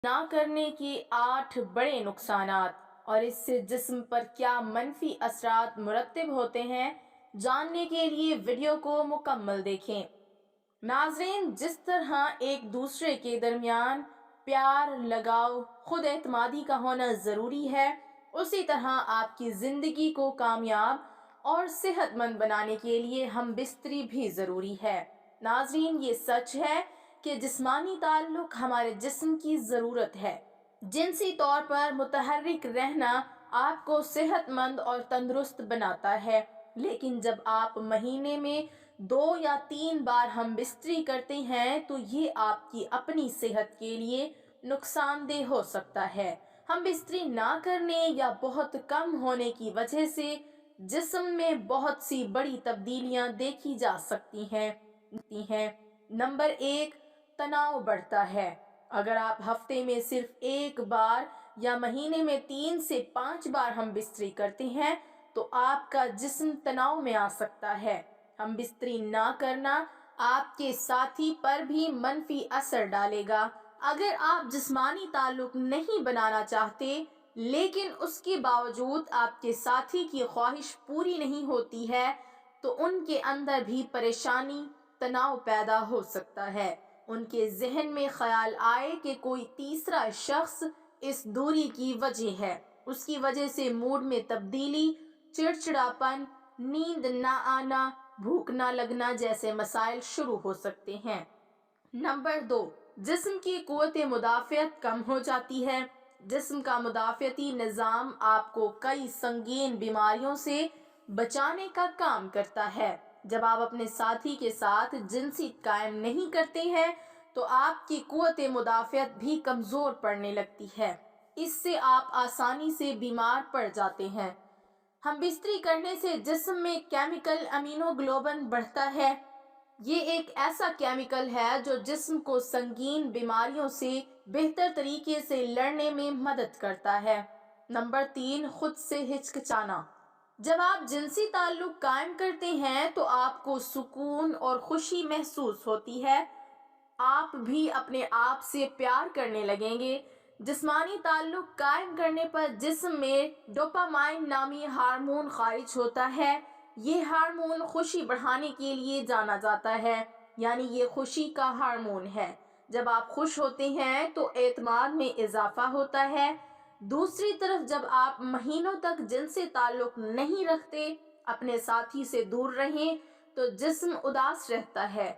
ना करने के 8 बड़े नुकसानात और इससे जिस्म पर क्या मनफी असरात मुरतब होते हैं, जानने के लिए वीडियो को मुकम्मल देखें। नाजरीन, जिस तरह एक दूसरे के दरमियान प्यार, लगाव, खुद एतमादी का होना ज़रूरी है, उसी तरह आपकी ज़िंदगी को कामयाब और सेहतमंद बनाने के लिए हम बिस्तरी भी ज़रूरी है। नाजरीन, ये सच है कि जिस्मानी ताल्लुक हमारे जिस्म की ज़रूरत है। जिनसी तौर पर मुतहर्रिक रहना आपको सेहतमंद और तंदुरुस्त बनाता है, लेकिन जब आप महीने में 2 या 3 बार हम बिस्तरी करते हैं तो ये आपकी अपनी सेहत के लिए नुकसानदेह हो सकता है। हम बिस्तरी ना करने या बहुत कम होने की वजह से जिस्म में बहुत सी बड़ी तब्दीलियां देखी जा सकती हैं। नंबर 1, तनाव बढ़ता है। अगर आप हफ्ते में सिर्फ 1 बार या महीने में 3 से 5 बार हम बिस्तरी करते हैं तो आपका जिस्म तनाव में आ सकता है। हम बिस्तरी ना करना आपके साथी पर भी मनफी असर डालेगा। अगर आप जिस्मानी ताल्लुक नहीं बनाना चाहते लेकिन उसके बावजूद आपके साथी की ख्वाहिश पूरी नहीं होती है तो उनके अंदर भी परेशानी, तनाव पैदा हो सकता है। उनके जहन में ख्याल आए कि कोई तीसरा शख्स इस दूरी की वजह है। उसकी वजह से मूड में तब्दीली, चिड़चिड़ापन, नींद ना आना, भूख ना लगना जैसे मसाइल शुरू हो सकते हैं। नंबर 2, जिस्म की कुव्वत मुदाफ़ियत कम हो जाती है। जिस्म का मुदाफ़ियती निज़ाम आपको कई संगीन बीमारियों से बचाने का काम करता है। जब आप अपने साथी के साथ जिनसी कायम नहीं करते हैं तो आपकी कुव्वत मुदाफ़ियत भी कमज़ोर पड़ने लगती है। इससे आप आसानी से बीमार पड़ जाते हैं। हम बिस्तरी करने से जिस्म में केमिकल अमीनोग्लोबिन बढ़ता है। ये एक ऐसा केमिकल है जो जिस्म को संगीन बीमारियों से बेहतर तरीके से लड़ने में मदद करता है। नंबर 3, खुद से हिचकिचाना। जब आप जिनसी ताल्लुक कायम करते हैं तो आपको सुकून और खुशी महसूस होती है। आप भी अपने आप से प्यार करने लगेंगे। जिस्मानी ताल्लुक कायम करने पर जिस्म में डोपामाइन नामी हार्मोन खारिज होता है। ये हार्मोन खुशी बढ़ाने के लिए जाना जाता है, यानी ये खुशी का हार्मोन है। जब आप खुश होते हैं तो एतमाद में इजाफा होता है। दूसरी तरफ जब आप महीनों तक जिनसे ताल्लुक नहीं रखते, अपने साथी से दूर रहें तो जिस्म उदास रहता है,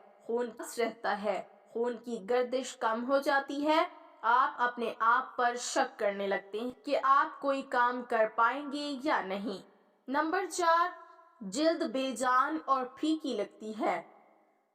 खून की गर्दिश कम हो जाती है। आप अपने आप पर शक करने लगते हैं कि आप कोई काम कर पाएंगे या नहीं। नंबर 4, जिल्द बेजान और फीकी लगती है।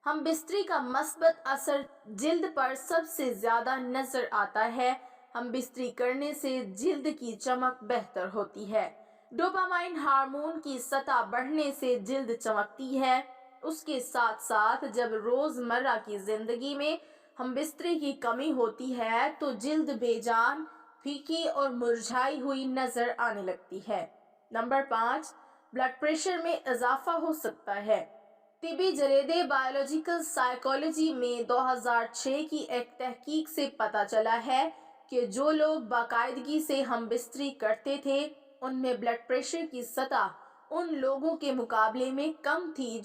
हम बिस्तरी का मस्बत असर जिल्द पर सबसे ज्यादा नजर आता है। हम बिस्तरी करने से जिल्द की चमक बेहतर होती है। डोपामाइन हार्मोन की सतह बढ़ने से जिल्द चमकती है। उसके साथ साथ जब रोजमर्रा की जिंदगी में हम बिस्तरी की कमी होती है तो जिल्द बेजान, फीकी और मुरझाई हुई नजर आने लगती है। नंबर 5, ब्लड प्रेशर में इजाफा हो सकता है। तिबी जरीदे बायोलॉजिकल साइकोलॉजी में 2006 की एक तहकीक से पता चला है कि जो लोग बाकायदगी से हम बिस्तरी करते थे उनमें ब्लड प्रेशर की सतह उन लोगों के मुकाबले में कम थी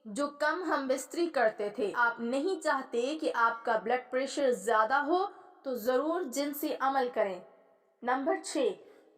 जो कम हम बिस्तरी करते थे। आप नहीं चाहते कि आपका ब्लड प्रेशर ज्यादा हो तो जरूर जिनसे अमल करें। नंबर 6,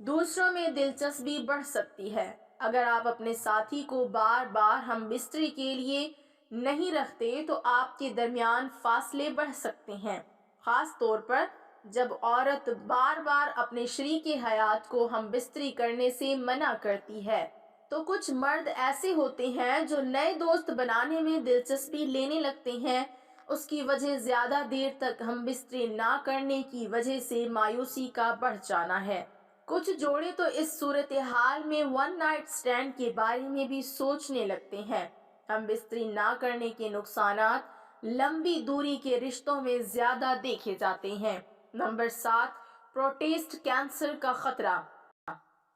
दूसरों में दिलचस्पी बढ़ सकती है। अगर आप अपने साथी को बार बार हम बिस्तरी के लिए नहीं रखते तो आपके दरमियान फासले बढ़ सकते हैं, खास तौर पर जब औरत बार बार अपने शरीक हयात को हम बिस्तरी करने से मना करती है। तो कुछ मर्द ऐसे होते हैं जो नए दोस्त बनाने में दिलचस्पी लेने लगते हैं। उसकी वजह ज्यादा देर तक हम बिस्तरी ना करने की वजह से मायूसी का बढ़ जाना है। कुछ जोड़े तो इस सूरत हाल में वन नाइट स्टैंड के बारे में भी सोचने लगते हैं। हम बिस्तरी ना करने के नुकसानात लंबी दूरी के रिश्तों में ज्यादा देखे जाते हैं। नंबर 7, प्रोस्टेट कैंसर का खतरा।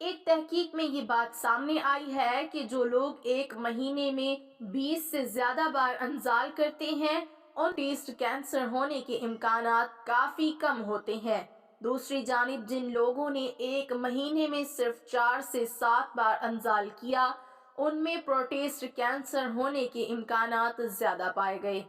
एक तहकीक में ये बात सामने आई है कि जो लोग एक महीने में 20 से ज्यादा बार इंजाल करते हैं उन टेस्ट कैंसर होने के इम्कानात काफ़ी कम होते हैं। दूसरी जानिब जिन लोगों ने एक महीने में सिर्फ 4 से 7 बार अंजाल किया, उनमें प्रोटेस्ट कैंसर होने के इम्कानात ज़्यादा पाए गए।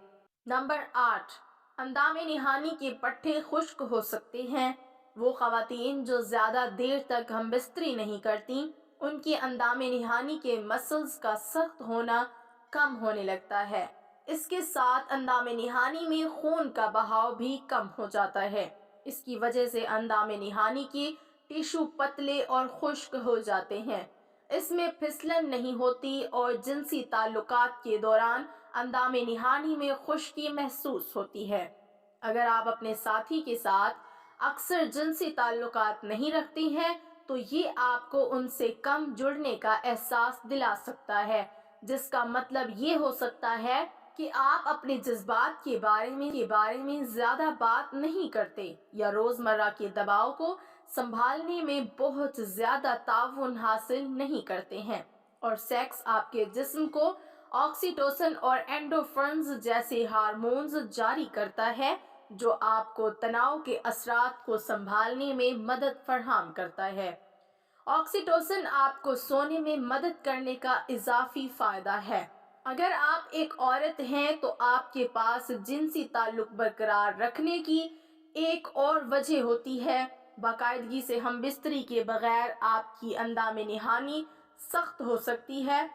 नंबर 8, अंदामे निहानी के पट्टे खुश्क हो सकते हैं। वो ख़वातीन जो ज़्यादा देर तक हम बिस्तरी नहीं करती, उनके अंदामे निहानी के मसल्स का सख्त होना कम होने लगता है। इसके साथ अंदामे निहानी में खून का बहाव भी कम हो जाता है। इसकी वजह से अंदामे निहानी के टिश्यू पतले और खुश्क हो जाते हैं। इसमें फिसलन नहीं होती और जिनसी ताल्लुकात के दौरान अंदामे निहानी में खुश्की महसूस होती है। अगर आप अपने साथी के साथ अक्सर जिनसी ताल्लुकात नहीं रखती हैं, तो ये आपको उनसे कम जुड़ने का एहसास दिला सकता है, जिसका मतलब ये हो सकता है कि आप अपने जज्बात के बारे में ज़्यादा बात नहीं करते या रोज़मर्रा के दबाव को संभालने में बहुत ज़्यादा ताउन हासिल नहीं करते हैं। और सेक्स आपके जिस्म को ऑक्सीटोसिन और एंडोर्फिन्स जैसे हार्मोन्स जारी करता है, जो आपको तनाव के असरात को संभालने में मदद फराहम करता है। ऑक्सीटोसिन आपको सोने में मदद करने का इजाफी फ़ायदा है। अगर आप एक औरत हैं तो आपके पास जिनसी ताल्लुक बरकरार रखने की एक और वजह होती है। बाकायदगी से हम बिस्तरी के बगैर आपकी अंदामे निहानी सख्त हो सकती है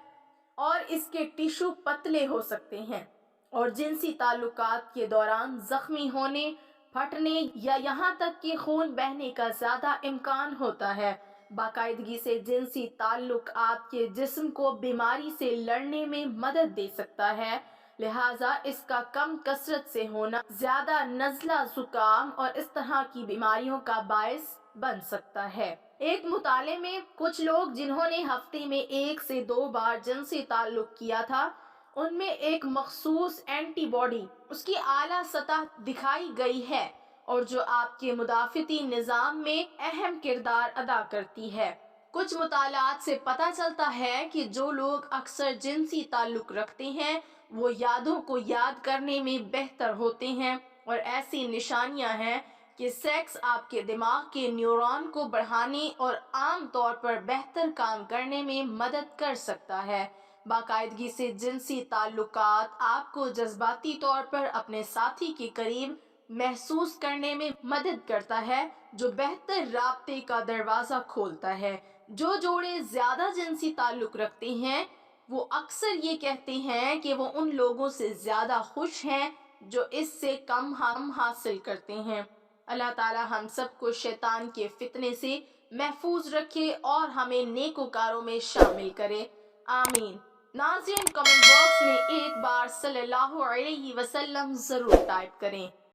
और इसके टिश्यू पतले हो सकते हैं और जिनसी ताल्लुकात के दौरान जख्मी होने, फटने या यहाँ तक कि खून बहने का ज़्यादा इम्कान होता है। बाकायदगी से जिनसी ताल्लुक आपके जिस्म को बीमारी से लड़ने में मदद दे सकता है, लिहाजा इसका कम कसरत से होना ज़्यादा नज़ला, ज़ुकाम और इस तरह की बीमारियों का बायस बन सकता है। एक मुताले में कुछ लोग जिन्होंने हफ्ते में 1 से 2 बार जिनसी ताल्लुक किया था, उनमें एक मखसूस एंटीबॉडी उसकी आला सतह दिखाई गई है और जो आपके मुदाफ़ती निज़ाम में अहम किरदार अदा करती है। कुछ मुतालात से पता चलता है कि जो लोग अक्सर जिनसी ताल्लुक रखते हैं, वो यादों को याद करने में बेहतर होते हैं और ऐसी निशानियां हैं कि सेक्स आपके दिमाग के न्यूरॉन को बढ़ाने और आम तौर पर बेहतर काम करने में मदद कर सकता है। बाकायदगी से जिनसी ताल्लुकात आपको जज्बाती तौर पर अपने साथी के करीब महसूस करने में मदद करता है, जो बेहतर राब्ते का दरवाज़ा खोलता है। जो जोड़े ज़्यादा जिनसी ताल्लुक रखते हैं, वो अक्सर ये कहते हैं कि वो उन लोगों से ज़्यादा खुश हैं जो इससे कम हासिल करते हैं। अल्लाह ताला हम सबको शैतान के फितने से महफूज रखे और हमें नेकोकारों में शामिल करे। आमीन। नाज़रीन, कमेंट बॉक्स में एक बार सल्लल्लाहु अलैहि वसल्लम ज़रूर टाइप करें।